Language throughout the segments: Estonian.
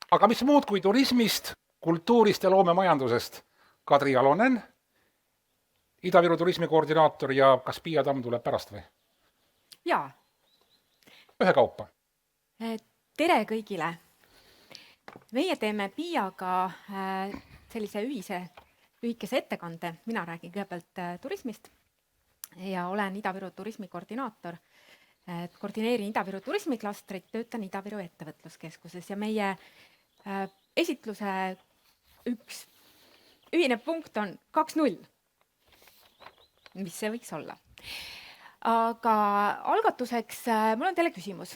Aga mis muud kui turismist, kultuurist ja loomemajandusest? Kadri Jalonen, Ida-Viru turismikoordinaator ja kas Piia Tamm tuleb pärast või? Jaa, Ühekaupa. tere kõigile! Meie teeme Piiaga sellise lühikese ettekande. Mina räägin kõigepealt turismist ja olen Ida-Viru turismikoordinaator. Koordineerin Ida-Viru turismiklastrit, töötan Ida-Viru ettevõtluskeskuses ja meie esitluse üks ühine punkt on 2.0. Mis see võiks olla? Aga algatuseks mul on teile küsimus.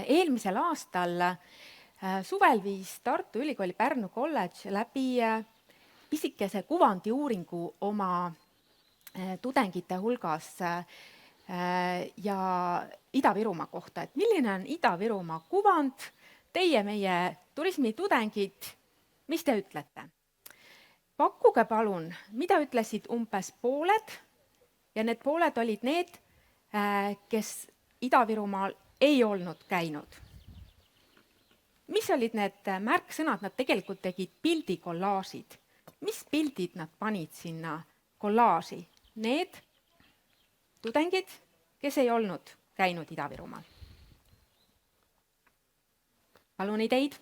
Eelmisel aastal suvel viis Tartu Ülikooli Pärnu kolledž läbi pisikese kuvandiuuringu oma tudengite hulgas ja Ida-Virumaa kohta. Et milline on Ida-Virumaa kuvand? Teie, meie turismitudengid, mis te ütlete? Pakkuge palun, mida ütlesid umbes pooled ja need pooled olid need, kes Ida-Virumaal ei olnud käinud. Mis olid need märksõnad? Nad tegelikult tegid pildikollaažid. Mis pildid nad panid sinna kollaaži? Need tudengid, kes ei olnud käinud Ida-Virumaal. Palun ideid.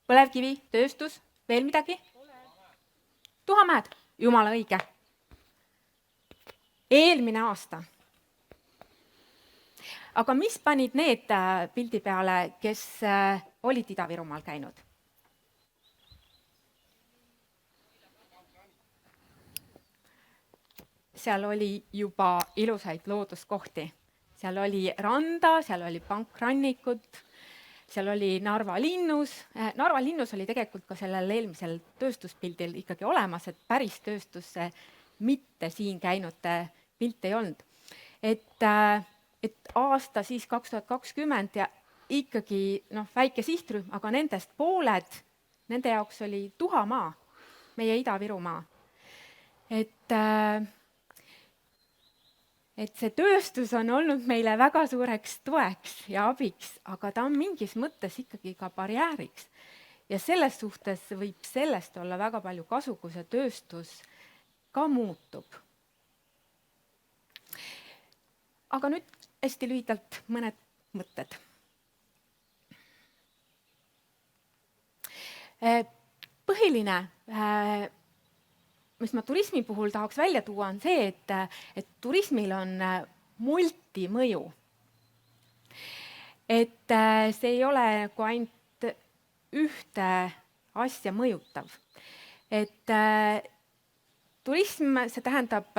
Põlevkivi, tööstus, veel midagi? Tuhamäed, jumala õige. Eelmine aasta. Aga mis panid need pildi peale, kes olid Ida-Virumaal käinud? Seal oli juba ilusaid looduskohti. Seal oli randa, seal oli pankrannikut, seal oli Narva linnus. Narva linnus oli tegelikult ka sellel eelmisel tööstuspildil ikkagi olemas, et päris tööstusse mitte siin käinute pilt ei olnud. Et aasta siis 2020 ja ikkagi väike sihtrühm, aga nendest pooled, nende jaoks oli tuhamaa, meie Ida-Virumaa. Et see tööstus on olnud meile väga suureks toeks ja abiks, aga ta on mingis mõttes ikkagi ka barjääriks. Ja selles suhtes võib sellest olla väga palju kasu, kui see tööstus ka muutub. Aga nüüd hästi lühidalt mõned mõtted. Põhiline, mis ma turismi puhul tahaks välja tuua, on see, et turismil on multimõju. Et see ei ole nagu ainult ühte asja mõjutav. Et turism, see tähendab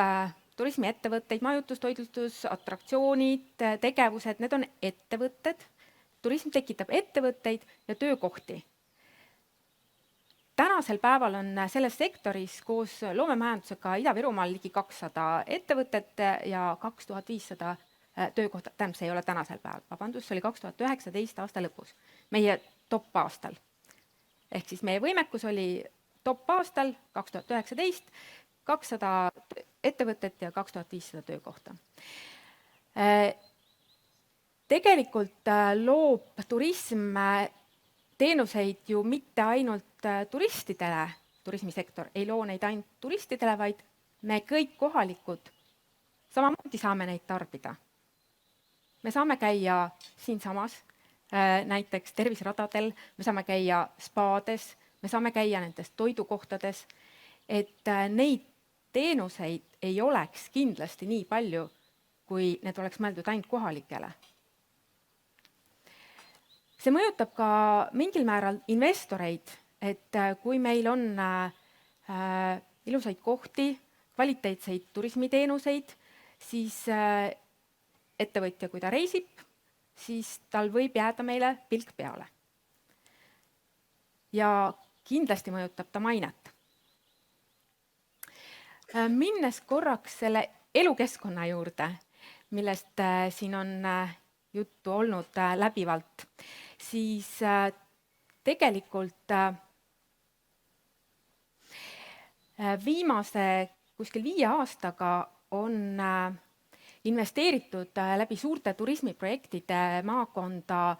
turismiettevõtteid, majutus, toitlustus, atraktsioonid, tegevused, need on ettevõtted. Turism tekitab ettevõtteid ja töökohti. Tänasel päeval on selles sektoris koos loomemajandusega Ida-Virumaal ligi 200 ettevõtet ja 2500 töökohta. Tähendab, see ei ole tänasel päeval, vabandust, see oli 2019 aasta lõpus, meie top aastal. Ehk siis meie võimekus oli top aastal 2019, 200 ettevõtet ja 2500 töökohta. Tegelikult loob turism teenuseid ju mitte ainult turistidele, turismisektor ei loo neid ainult turistidele, vaid me kõik kohalikud samamoodi saame neid tarbida. Me saame käia siinsamas, näiteks terviseradadel, me saame käia spaades, me saame käia nendes toidukohtades, et neid teenuseid ei oleks kindlasti nii palju, kui need oleks mõeldud ainult kohalikele. See mõjutab ka mingil määral investoreid, et kui meil on ilusaid kohti, kvaliteetseid turismiteenuseid, siis ettevõtja, kui ta reisib, siis tal võib jääda meile pilk peale. Ja kindlasti mõjutab ta mainet. Minnes korraks selle elukeskkonna juurde, millest siin on juttu olnud läbivalt, siis tegelikult viimase kuskil 5 aastaga on investeeritud läbi suurte turismiprojektide maakonda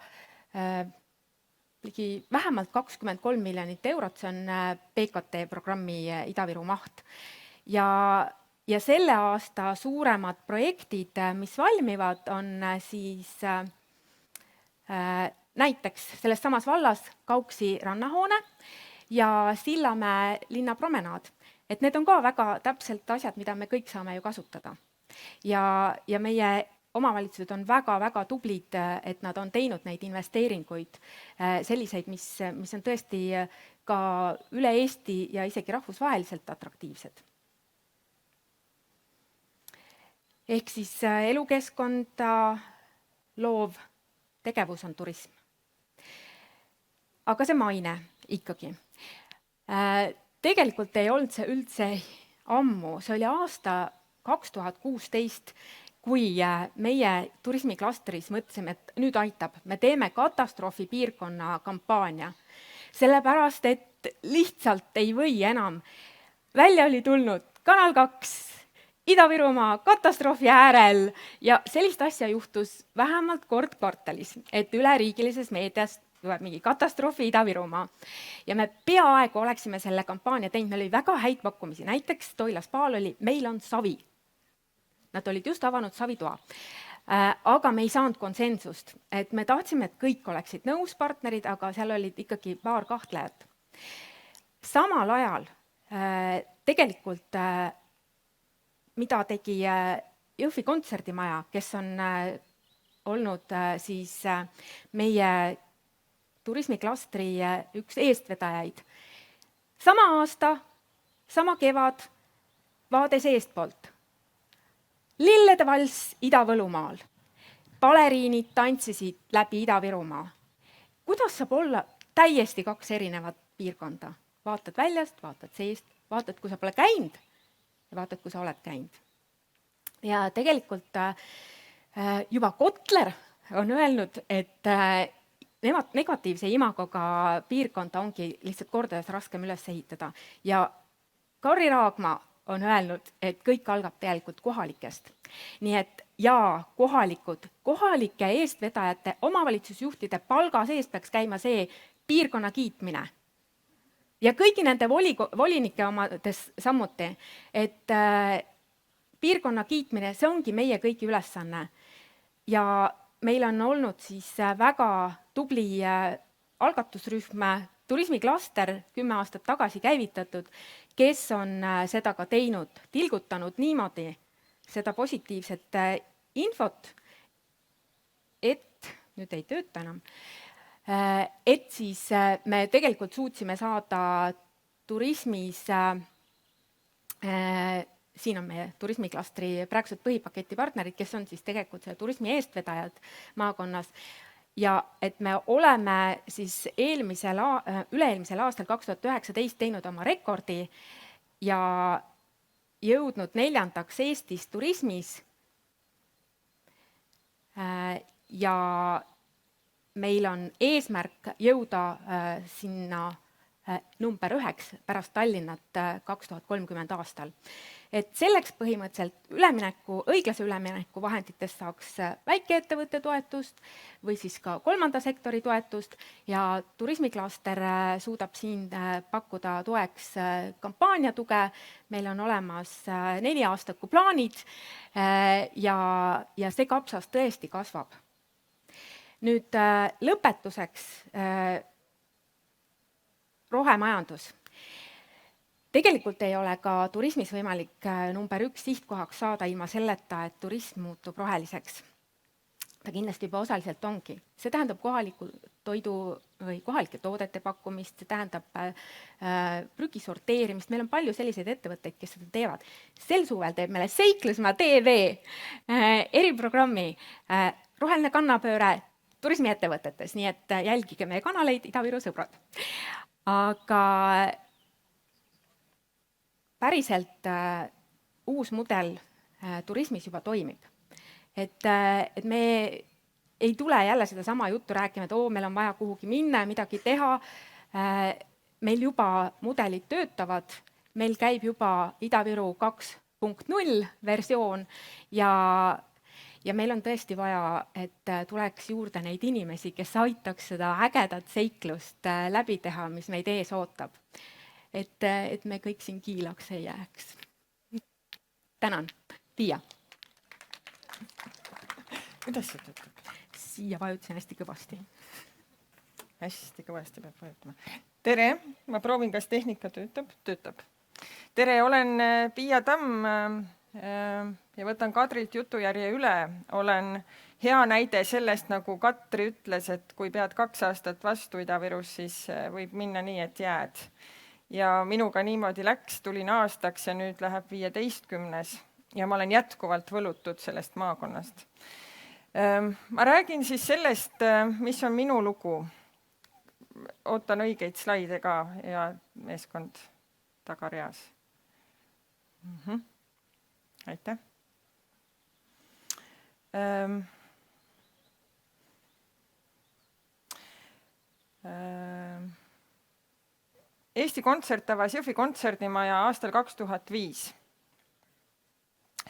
ligi vähemalt 23 miljonit eurot, see on PKT programmi Ida-Viru maht. Ja selle aasta suuremad projektid, mis valmivad, on siis näiteks selles samas vallas Kauksi rannahoone ja Sillamäe linnapromenaad. Et need on ka väga täpselt asjad, mida me kõik saame ju kasutada. Ja meie omavalitsused on väga-väga tublid, et nad on teinud neid investeeringuid selliseid, mis on tõesti ka üle Eesti ja isegi rahvusvaheliselt atraktiivsed. Ehk siis elukeskkonda loov tegevus on turism. Aga see maine ikkagi. Tegelikult ei olnud see üldse ammu, see oli aasta 2016, kui meie turismiklastris mõtlesime, et nüüd aitab, me teeme katastroofipiirkonna kampaania. Sellepärast, et lihtsalt ei või enam. Välja oli tulnud Kanal 2, Ida-Virumaa katastroofi äärel ja sellist asja juhtus vähemalt kord kvartalis, et üleriigilises meedias tuleb mingi katastroofi Ida-Virumaa. Ja me peaaegu oleksime selle kampaania teinud, meil oli väga häid pakkumisi. Näiteks Toila Spaal oli, meil on savi. Nad olid just avanud savitoa. Aga me ei saanud konsensust. Et me tahtsime, et kõik oleksid nõus partnerid, aga seal olid ikkagi paar kahtlejat. Samal ajal tegelikult, mida tegi Jõhvi kontserdimaja, kes on olnud siis meie turismiklastri üks eestvedajaid. Sama aasta, sama kevad, vaades eestpoolt. Lillede valss Ida-Võlumaal. Baleriinid tantsisid läbi Ida-Virumaa. Kuidas saab olla täiesti kaks erinevat piirkonda? Vaatad väljast, vaatad seest, vaatad, kui sa pole käinud ja vaatad, kui sa oled käinud. Ja tegelikult juba Kotler on öelnud, et negatiivse imagoga piirkonda ongi lihtsalt kordades raskem üles ehitada. Ja Karri Raagma on öelnud, et kõik algab tegelikult kohalikest. Nii et kohalike eestvedajate omavalitsusjuhtide palga sees peaks käima see piirkonna kiitmine. Ja kõigi nende volinike omades samuti, et piirkonna kiitmine, see ongi meie kõigi ülesanne. Ja meil on olnud siis väga tubli algatusrühm, turismiklaster 10 aastat tagasi käivitatud, kes on seda ka teinud, tilgutanud niimoodi seda positiivset infot, et, nüüd ei tööta enam, et siis me tegelikult suutsime saada turismis, siin on meie turismiklastri praegused põhipaketi partnerid, kes on siis tegelikult turismi eestvedajad maakonnas, ja et me oleme siis üle-eelmisel aastal 2019 teinud oma rekordi ja jõudnud 4. Eestis turismis. Ja meil on eesmärk jõuda sinna number 9 pärast Tallinnat 2030 aastal. Et selleks põhimõtteliselt õiglase ülemineku vahenditest saaks väikeettevõtte toetust või siis ka kolmanda sektori toetust ja turismiklaster suudab siin pakkuda toeks kampaaniatuge. Meil on olemas 4 aastaku plaanid ja see kapsas tõesti kasvab. Nüüd lõpetuseks rohemajandus. Tegelikult ei ole ka turismis võimalik number 1 sihtkohaks saada ilma selleta, et turism muutub roheliseks. Ta kindlasti juba osaliselt ongi. See tähendab kohaliku toidu või kohalike toodete pakkumist, see tähendab prügi sorteerimist. Meil on palju selliseid ettevõtteid, kes seda teevad. Sel suvel teeb meile Seiklusmaa TV eriprogrammi roheline kannapööre turismiettevõtetes, nii et jälgige meie kanaleid, Ida-Viru sõbrad. Aga päriselt uus mudel turismis juba toimib. Et me ei tule jälle seda sama juttu rääkima, et meil on vaja kuhugi minna ja midagi teha. Meil juba mudelid töötavad, meil käib juba Ida-Viru 2.0 versioon ja ja meil on tõesti vaja, et tuleks juurde neid inimesi, kes aitaks seda ägedat seiklust läbi teha, mis meid ees ootab. Et me kõik siin kiilaks ei jääks. Tänan. Tiia. Kuidas see töötab? Siia vajutasin hästi kõvasti. Hästi kõvasti peab vajutama. Tere, ma proovin, kas tehnika töötab. Töötab. Tere, olen Piia Tamm ja võtan Kadrilt jutujärje üle. Olen hea näide sellest, nagu Katri ütles, et kui pead 2 aastat vastu Ida-Virus, siis võib minna nii, et jääd. Ja minuga niimoodi läks, tulin aastaks ja nüüd läheb 15. ja ma olen jätkuvalt võlutud sellest maakonnast. Ma räägin siis sellest, mis on minu lugu. Ootan õigeid slaide ka ja meeskond tagareas. Aitäh. Eesti Kontsert avas Jõhvi kontserdimaja aastal 2005.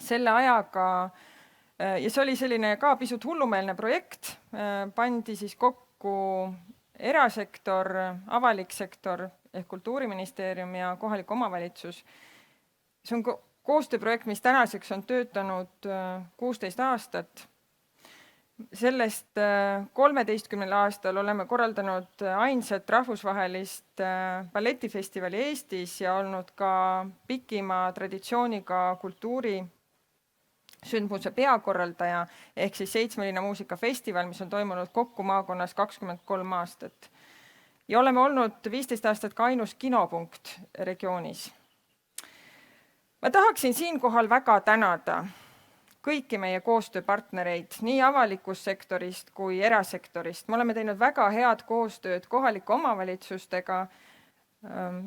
Selle ajaga, ja see oli selline ka pisut hullumeelne projekt, pandi siis kokku erasektor, avalik sektor ehk Kultuuriministeerium ja kohalik omavalitsus. See on koostööprojekt, mis tänaseks on töötanud 16 aastat. Sellest 13 aastal oleme korraldanud ainsat rahvusvahelist balletifestivali Eestis ja olnud ka pikima traditsiooniga kultuurisündmuse peakorraldaja ehk siis 7-line muusikafestival, mis on toimunud kokku maakonnas 23 aastat. Ja oleme olnud 15 aastat ka ainus kinopunkt regioonis. Ma tahaksin siinkohal väga tänada kõiki meie koostööpartnereid, nii avalikust sektorist kui erasektorist. Me oleme teinud väga head koostööd kohalike omavalitsustega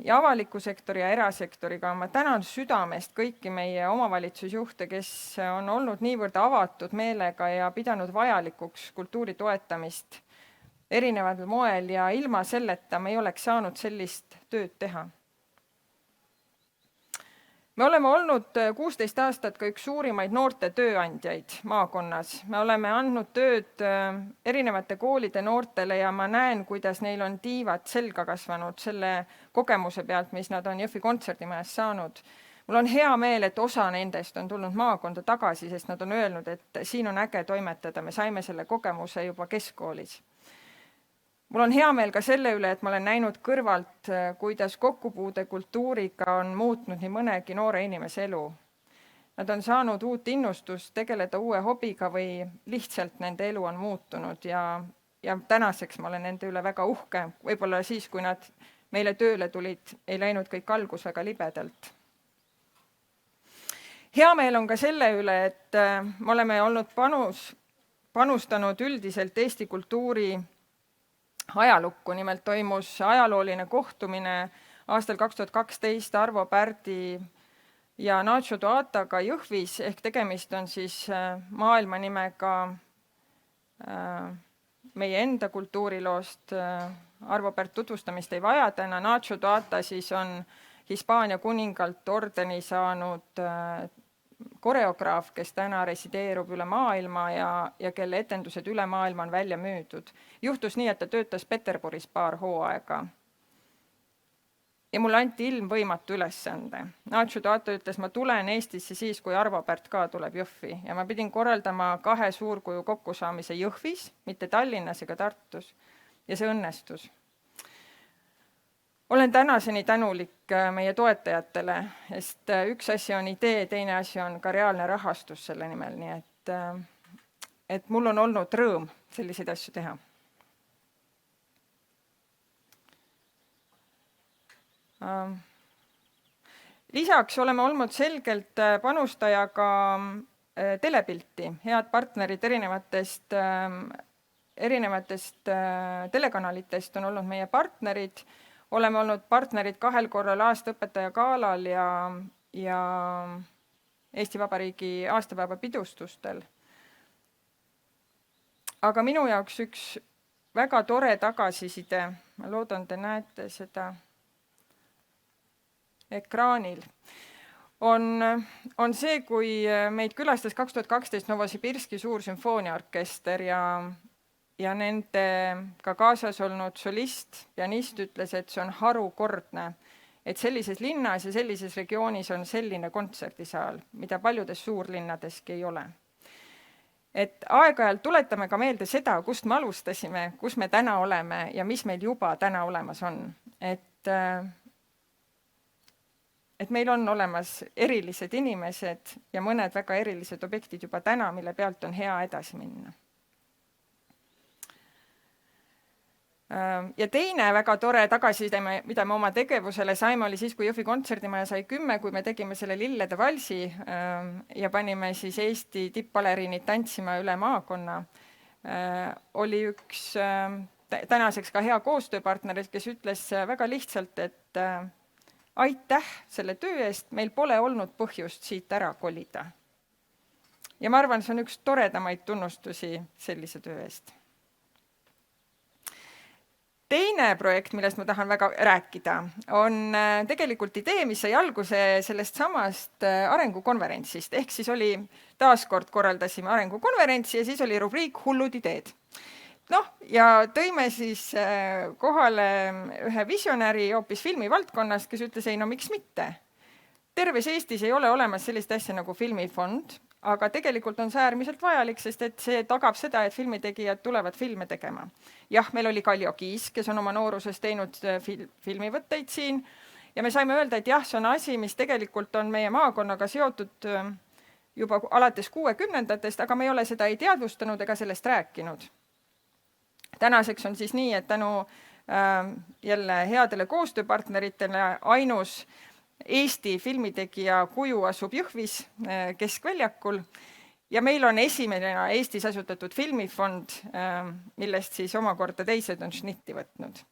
ja avaliku sektori ja erasektoriga. Ma tänan südamest kõiki meie omavalitsusjuhte, kes on olnud niivõrd avatud meelega ja pidanud vajalikuks kultuuri toetamist erineval moel ja ilma selleta me ei oleks saanud sellist tööd teha. Me oleme olnud 16 aastat ka üks suurimaid noorte tööandjaid maakonnas. Me oleme andnud tööd erinevate koolide noortele ja ma näen, kuidas neil on tiivad selga kasvanud selle kogemuse pealt, mis nad on Jõhvi kontserdimajas saanud. Mul on hea meel, et osa nendest on tulnud maakonda tagasi, sest nad on öelnud, et siin on äge toimetada. Me saime selle kogemuse juba keskkoolis. Mul on hea meel ka selle üle, et ma olen näinud kõrvalt, kuidas kokkupuude kultuuriga on muutnud nii mõnegi noore inimese elu. Nad on saanud uut innustust tegeleda uue hobiga või lihtsalt nende elu on muutunud ja tänaseks ma olen nende üle väga uhke. Võib-olla siis, kui nad meile tööle tulid, ei läinud kõik algus väga libedalt. Hea meel on ka selle üle, et me oleme olnud panustanud üldiselt Eesti kultuuri ajalukku. Nimelt toimus ajalooline kohtumine aastal 2012 Arvo Pärdi ja Nacho Toataga Jõhvis, ehk tegemist on siis maailma nimega meie enda kultuuriloost. Arvo Pärt tutvustamist ei vaja täna. Nacho Toata siis on Hispaania kuningalt ordeni saanud koreograaf, kes täna resideerub üle maailma ja kelle etendused üle maailma on välja müüdud. Juhtus nii, et ta töötas Peterburis paar hooaega. Ja mulle anti ilmvõimatu ülesande. Nacho Toata ütles, ma tulen Eestisse siis, kui Arvo Pärt ka tuleb Jõhvi. Ja ma pidin korraldama 2 suurkuju kokkusaamise Jõhvis, mitte Tallinnas ega Tartus. Ja see õnnestus. Olen tänaseni tänulik meie toetajatele, sest üks asi on idee, teine asi on ka reaalne rahastus selle nimel, nii et mul on olnud rõõm selliseid asju teha. Lisaks oleme olnud selgelt panustaja ka telepilti, head partnerid erinevatest telekanalitest on olnud meie partnerid. Oleme olnud partnerid 2 korral aastaõpetaja galal ja Eesti Vabariigi aastapäeva pidustustel. Aga minu jaoks üks väga tore tagasiside, ma loodan, te näete seda ekraanil, on see, kui meid külastas 2012 Novosibirski suur sümfooniaorkester ja nendega kaasas olnud solist, pianist ütles, et see on harukordne, et sellises linnas ja sellises regioonis on selline kontserdisaal, mida paljudes suurlinnadeski ei ole. Et aeg-ajalt tuletame ka meelde seda, kust me alustasime, kus me täna oleme ja mis meil juba täna olemas on. Et meil on olemas erilised inimesed ja mõned väga erilised objektid juba täna, mille pealt on hea edasi minna. Ja teine väga tore tagasiside, mida me oma tegevusele saime, oli siis, kui Jõhvi kontserdimaja sai 10, kui me tegime selle Lillede valsi ja panime siis Eesti tippbaleriinid tantsima üle maakonna. Oli üks tänaseks ka hea koostööpartner, kes ütles väga lihtsalt, et aitäh selle töö eest, meil pole olnud põhjust siit ära kolida. Ja ma arvan, see on üks toredamaid tunnustusi sellise töö eest. Teine projekt, millest ma tahan väga rääkida, on tegelikult idee, mis sai alguse sellest samast arengukonverentsist. Ehk siis oli, taaskord korraldasime arengukonverentsi ja siis oli rubriik Hullud ideed. Ja tõime siis kohale ühe visionäri hoopis filmi valdkonnast, kes ütles, ei, no miks mitte. Terves Eestis ei ole olemas sellist asja nagu filmifond, aga tegelikult on see äärmiselt vajalik, sest et see tagab seda, et filmitegijad tulevad filme tegema. Jah, meil oli Kaljo Kiis, kes on oma nooruses teinud filmivõtteid siin ja me saime öelda, et jah, see on asi, mis tegelikult on meie maakonnaga seotud juba alates 60-ndatest, aga me ei ole seda ei teadvustanud ega sellest rääkinud. Tänaseks on siis nii, et tänu jälle headele koostööpartneritele ainus Eesti filmitegija kuju asub Jõhvis keskväljakul ja meil on esimene Eestis asutatud filmifond, millest siis omakorda teised on šnitti võtnud.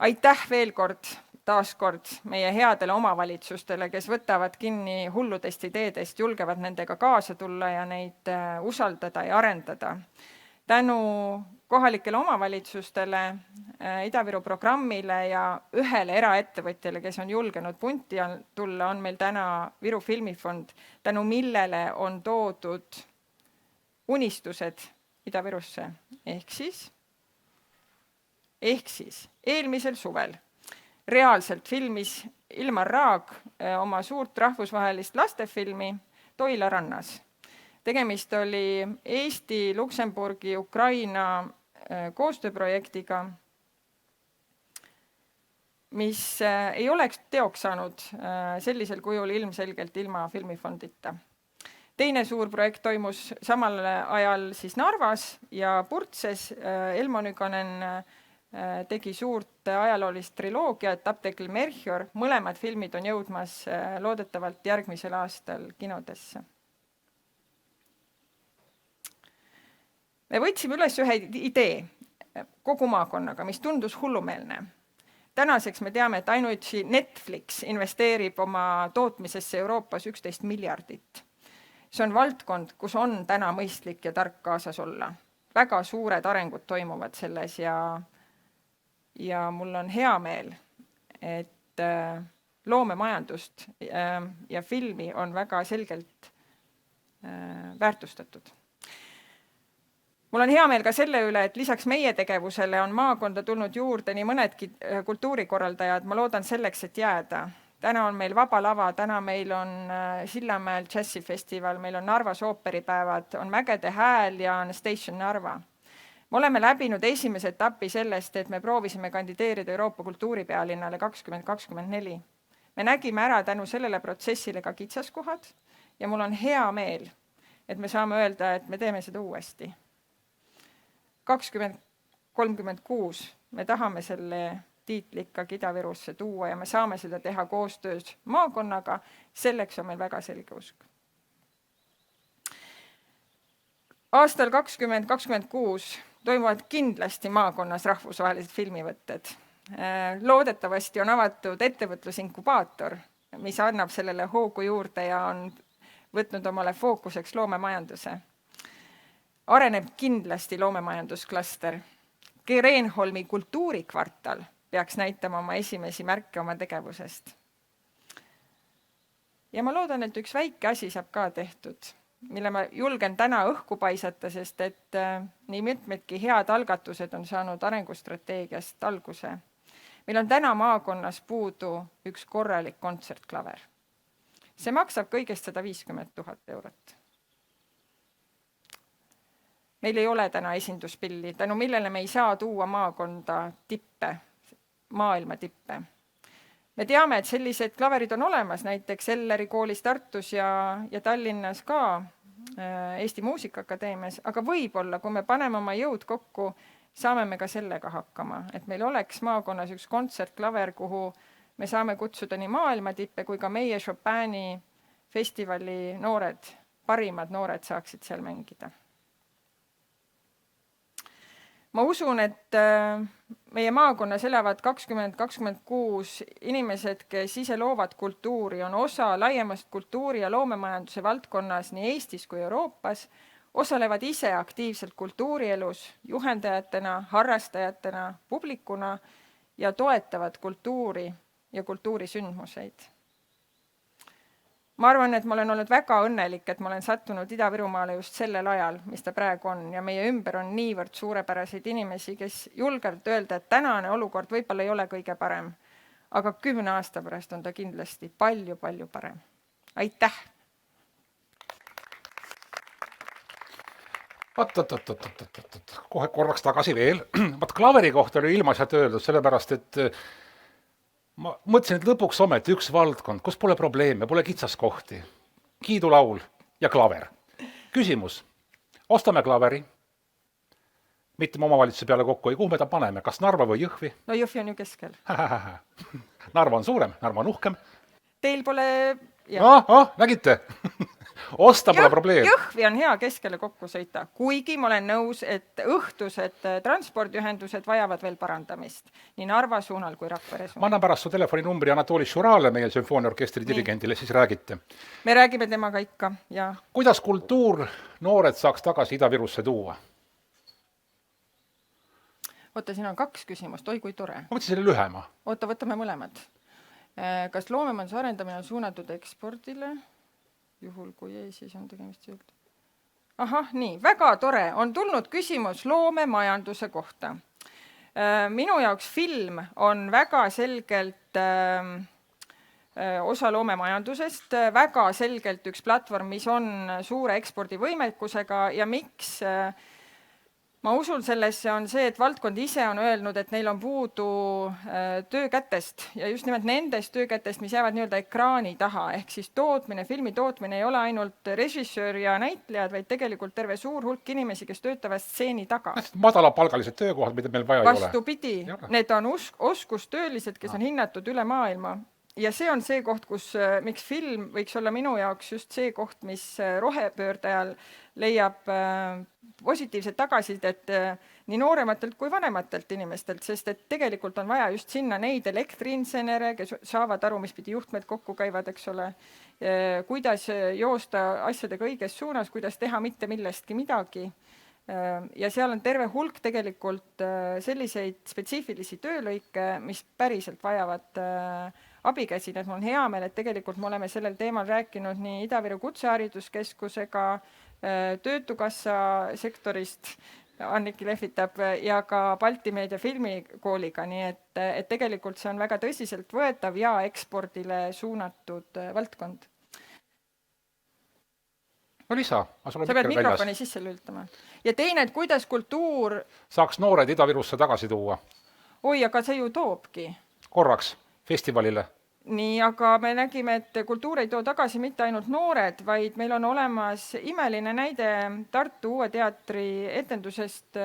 Aitäh veel kord, taaskord meie headele omavalitsustele, kes võtavad kinni hulludest ideedest, julgevad nendega kaasa tulla ja neid usaldada ja arendada. Tänu kohalikele omavalitsustele, Ida-Viru programmile ja ühele eraettevõtjale, kes on julgenud punti tulla, on meil täna Viru filmifond, tänu millele on toodud unistused Ida-Virusse. Ehk siis eelmisel suvel reaalselt filmis Ilmar Raag oma suurt rahvusvahelist lastefilmi Toila rannas. Tegemist oli Eesti, Luksemburgi, Ukraina koostööprojektiga, mis ei oleks teoks saanud sellisel kujul ilmselgelt ilma filmifondita. Teine suur projekt toimus samal ajal siis Narvas ja Purtses. Elmo Nykanen tegi suurt ajaloolist triloogiat Apteekri Melchior. Mõlemad filmid on jõudmas loodetavalt järgmisel aastal kinodesse. Me võtsime üles ühe idee kogu maakonnaga, mis tundus hullumeelne. Tänaseks me teame, et ainuüksi Netflix investeerib oma tootmisesse Euroopas 11 miljardit. See on valdkond, kus on täna mõistlik ja tark kaasas olla. Väga suured arengud toimuvad selles ja mul on hea meel, et loomemajandust ja filmi on väga selgelt väärtustatud. Mul on hea meel ka selle üle, et lisaks meie tegevusele on maakonda tulnud juurde nii mõnedki kultuurikorraldajad. Ma loodan selleks, et jääda. Täna on meil Vaba Lava, täna meil on Sillamäel džässifestival, meil on Narvas ooperipäevad, on Mägede Hääl ja on Station Narva. Me oleme läbinud esimese etapi sellest, et me proovisime kandideerida Euroopa kultuuripealinnale 2024. Me nägime ära tänu sellele protsessile ka kitsaskohad ja mul on hea meel, et me saame öelda, et me teeme seda uuesti. 2036 me tahame selle tiitli ikkagi Ida-Virusse tuua ja me saame seda teha koostöös maakonnaga. Selleks on meil väga selge usk. Aastal 2026 toimuvad kindlasti maakonnas rahvusvahelised filmivõtted. Loodetavasti on avatud ettevõtlusinkubaator, mis annab sellele hoogu juurde ja on võtnud omale fookuseks loomemajanduse. Areneb kindlasti loomemajandusklaster. Kreenholmi kultuurikvartal peaks näitama oma esimesi märke oma tegevusest. ja ma loodan, et üks väike asi saab ka tehtud, mille ma julgen täna õhku paisata, sest et nii mitmedki head algatused on saanud arengustrateegiast alguse. Meil on täna maakonnas puudu üks korralik kontsertklaver. See maksab kõigest 150 000 eurot. Meil ei ole täna esinduspilli, tänu millele me ei saa tuua maakonda tippe, maailma tippe. Me teame, et sellised klaverid on olemas, näiteks Elleri koolis Tartus ja Tallinnas ka Eesti Muusikaakadeemias, aga võib-olla, kui me paneme oma jõud kokku, saame me ka sellega hakkama, et meil oleks maakonnas üks kontsertklaver, kuhu me saame kutsuda nii maailma tippe kui ka meie Chopini festivali noored, parimad noored saaksid seal mängida. Ma usun, et meie maakonnas elavad 20-26 inimesed, kes ise loovad kultuuri, on osa laiemast kultuuri- ja loomemajanduse valdkonnas nii Eestis kui Euroopas, osalevad ise aktiivselt kultuurielus, juhendajatena, harrastajatena, publikuna ja toetavad kultuuri ja kultuurisündmuseid. Ma arvan, et ma olen olnud väga õnnelik, et ma olen sattunud Ida-Virumaale just sellel ajal, mis ta praegu on, ja meie ümber on niivõrd suurepäraseid inimesi, kes julgelt öelda, et tänane olukord võib-olla ei ole kõige parem, aga 10 aasta pärast on ta kindlasti palju-palju parem. Aitäh! Kohe korraks tagasi veel. Klaveri kohta oli ilmaasjad öeldud, sellepärast, et ma mõtlesin, et lõpuks ometi üks valdkond, kus pole probleeme, pole kitsaskohti. Kiidulaul ja klaver. Küsimus. Ostame klaveri. Mitte me omavalitsuse peale kokku ei, kuhu me ta paneme, kas Narva või Jõhvi? No Jõhvi on ju keskel. Narva on suurem, Narva on uhkem. Teil pole... nägite? Osta pole probleem. Jõhvi on hea keskele kokku sõita, kuigi ma olen nõus, et õhtused transpordiühendused vajavad veel parandamist, nii Narva suunal kui Rakvere suunal. Ma annan pärast su telefoninumbri Anatoli Šurale, meie sümfooniaorkestri dirigendile, siis räägite. Me räägime temaga ikka, ja. Kuidas kultuur noored saaks tagasi Ida-Virusse tuua? Oota, siin on 2 küsimust, oi kui tore. Ma mõtlesin selle lühema. Oota, võtame mõlemad. Kas loomemajanduse arendamine on suunatud ekspordile? Juhul kui ei, siis on tegemist jõud. Ahah, nii, väga tore. On tulnud küsimus loomemajanduse kohta. Minu jaoks film on väga selgelt osa loomemajandusest, väga selgelt üks platvorm, mis on suure ekspordivõimekusega ja miks ma usun sellesse on see, et valdkond ise on öelnud, et neil on puudu töökätest ja just nimelt nendest töökätest, mis jäävad nii-öelda ekraani taha, ehk siis filmi tootmine ei ole ainult režissöör ja näitlejad, vaid tegelikult terve suur hulk inimesi, kes töötavad stseeni taga. Madalapalgalised töökohad, mida meil vaja ei ole. Vastupidi, need on oskustöölised, kes on hinnatud üle maailma. Ja see on see koht, miks film võiks olla minu jaoks just see koht, mis rohepöörde ajal leiab positiivset tagasisidet nii noorematelt kui vanematelt inimestelt, sest et tegelikult on vaja just sinna neid elektriinsenere, kes saavad aru, mis pidi juhtmed kokku käivad, eks ole, kuidas joosta asjadega õiges suunas, kuidas teha mitte millestki midagi. Ja seal on terve hulk tegelikult selliseid spetsiifilisi töölõike, mis päriselt vajavad abikäsi, et mul on hea meel, et tegelikult me oleme sellel teemal rääkinud nii Ida-Viru Kutsehariduskeskusega, Töötukassa sektorist, Anniki lehvitab, ja ka Balti Meedia filmikooliga, nii et tegelikult see on väga tõsiselt võetav ja ekspordile suunatud valdkond. No lisa, sa pead mikrofoni sisse lültama. Ja teine, et kuidas kultuur saaks noored Ida-Virusse tagasi tuua? Oi, aga see ju toobki. Korraks festivalile. Nii, aga me nägime, et kultuur ei too tagasi mitte ainult noored, vaid meil on olemas imeline näide Tartu Uue Teatri etendusest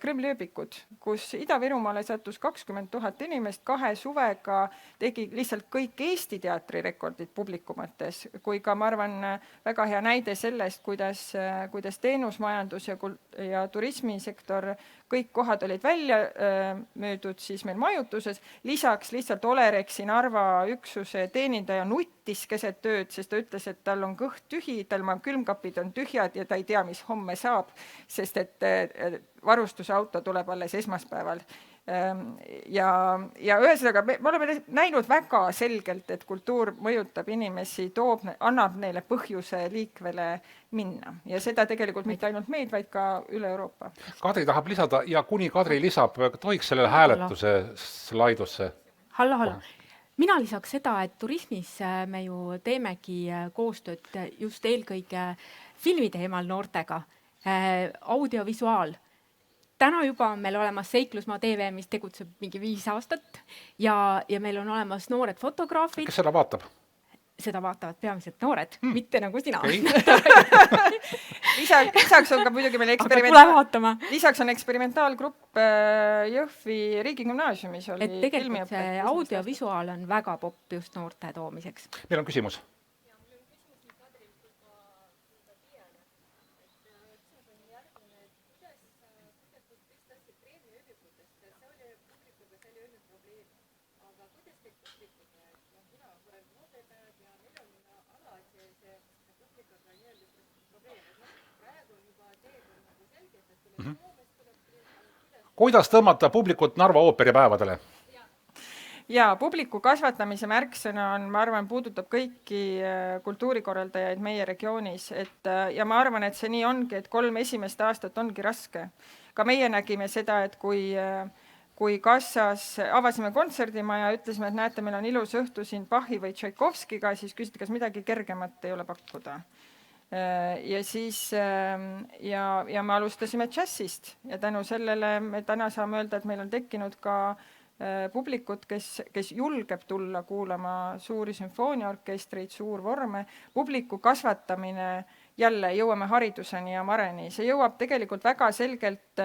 Kremli ööbikud, kus Ida-Virumaale sattus 20 000 inimest 2 suvega, tegi lihtsalt kõik Eesti teatrirekordid publikumates, kui ka, ma arvan, väga hea näide sellest, kuidas teenusmajandus ja turismisektor, kõik kohad olid välja müüdud siis meil majutuses, lisaks lihtsalt Olerexi Narva üksuse teenindaja nuttis keset tööd, sest ta ütles, et tal on kõht tühi, tal külmkapid on tühjad ja ta ei tea, mis homme saab, sest et varustusauto tuleb alles esmaspäeval. Ja ühesõnaga, me oleme näinud väga selgelt, et kultuur mõjutab inimesi, annab neile põhjuse liikvele minna. Ja seda tegelikult mitte ainult meid, vaid ka üle Euroopa. Kadri tahab lisada ja kuni Kadri lisab, tohiks sellele hääletuse slaidusse. Hallo. Mina lisaks seda, et turismis me ju teemegi koostööd just eelkõige filmi teemal noortega, audiovisuaal. Täna juba on meil olemas Seiklusmaa TV, mis tegutseb mingi 5 aastat ja meil on olemas noored fotograafid. Kes seda vaatab? Seda vaatavad peamiselt noored, mitte nagu sina. Okay. Lisaks on ka muidugi meil lisaks on eksperimentaalgrupp Jõhvi riigigümnaasiumis. Et tegelikult see audiovisuaal on väga popp just noorte toomiseks. Meil on küsimus. Kuidas tõmmata publikut Narva ooperipäevadele? Ja publiku kasvatamise märksõna on, ma arvan, puudutab kõiki kultuurikorraldajaid meie regioonis. Ja ma arvan, et see nii ongi, et 3 esimest aastat ongi raske. Ka meie nägime seda, et kui Kassas avasime kontserdimaja, ütlesime, et näete, meil on ilus õhtu siin Bachi või Tšaikovskiga, siis küsiti, kas midagi kergemat ei ole pakkuda. Ja siis ja me alustasime džässist ja tänu sellele me täna saame öelda, et meil on tekkinud ka publikut, kes julgeb tulla kuulama suuri sümfooniaorkestreid, suurvorme. Publiku kasvatamine, jälle jõuame hariduseni ja mareni. See jõuab tegelikult väga selgelt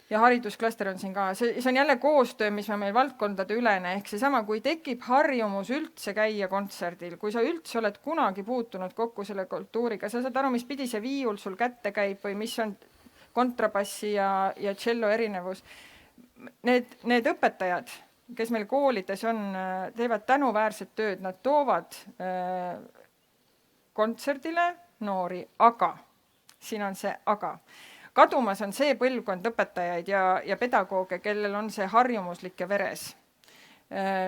ja haridusklaster on siin ka. See on jälle koostöö, mis on meil valdkondade ülene, ehk seesama, kui tekib harjumus üldse käia kontserdil, kui sa üldse oled kunagi puutunud kokku selle kultuuriga, sa saad aru, mis pidi see viiul sul kätte käib või mis on kontrabassi ja cello erinevus. Need õpetajad, kes meil koolides on, teevad tänuväärset tööd, nad toovad kontserdile noori, aga, siin on see aga. Kadumas on see põlvkond õpetajaid ja pedagooge, kellel on see harjumuslik ja veres.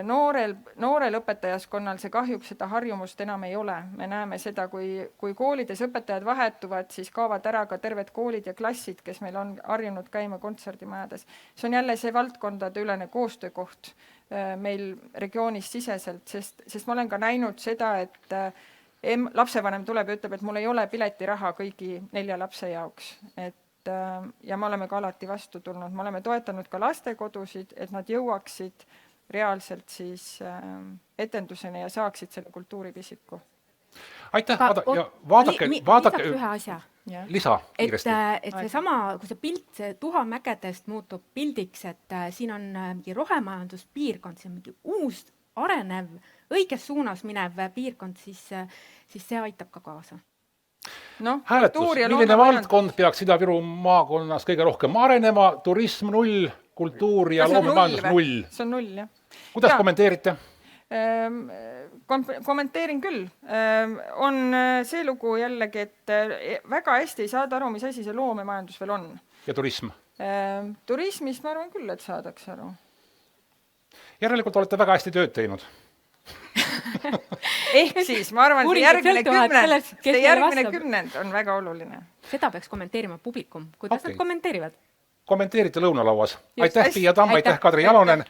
Noorel õpetajaskonnal see kahjuks seda harjumust enam ei ole. Me näeme seda, kui koolides õpetajad vahetuvad, siis kaovad ära ka terved koolid ja klassid, kes meil on harjunud käima kontserdimajades. See on jälle see valdkondade ülene koostöökoht meil regioonis siseselt, sest ma olen ka näinud seda, et lapsevanem tuleb ja ütleb, et mul ei ole piletiraha kõigi 4 lapse jaoks. Ja me oleme ka alati vastu tulnud. Me oleme toetanud ka lastekodusid, et nad jõuaksid reaalselt siis etenduseni ja saaksid selle kultuuripisiku. Aitäh, vaadake ühe asja. Lisa kiiresti. Et seesama, kui see pilt, see Tuhamägedest muutub pildiks, et siin on mingi rohemajanduspiirkond, see on mingi uus, arenev, õiges suunas minev piirkond, siis see aitab ka kaasa. Hääletus, milline valdkond peaks Ida-Viru maakonnas kõige rohkem arenema? Turism 0, kultuur ja loomemajandus 0. See on 0, jah. Kuidas kommenteerite? Kommenteerin küll. On see lugu jällegi, et väga hästi ei saada aru, mis asi see loomemajandus veel on. Ja turism? Turismist ma arvan küll, et saadakse aru. Järelikult olete väga hästi tööd teinud. Ehk siis, ma arvan, see järgmine kümnend on väga oluline. Seda peaks kommenteerima publikum. Kuidas nad kommenteerivad? Kommenteerite lõunalauas. Aitäh, Piia Tamm, aitäh, Kadri Jalonen.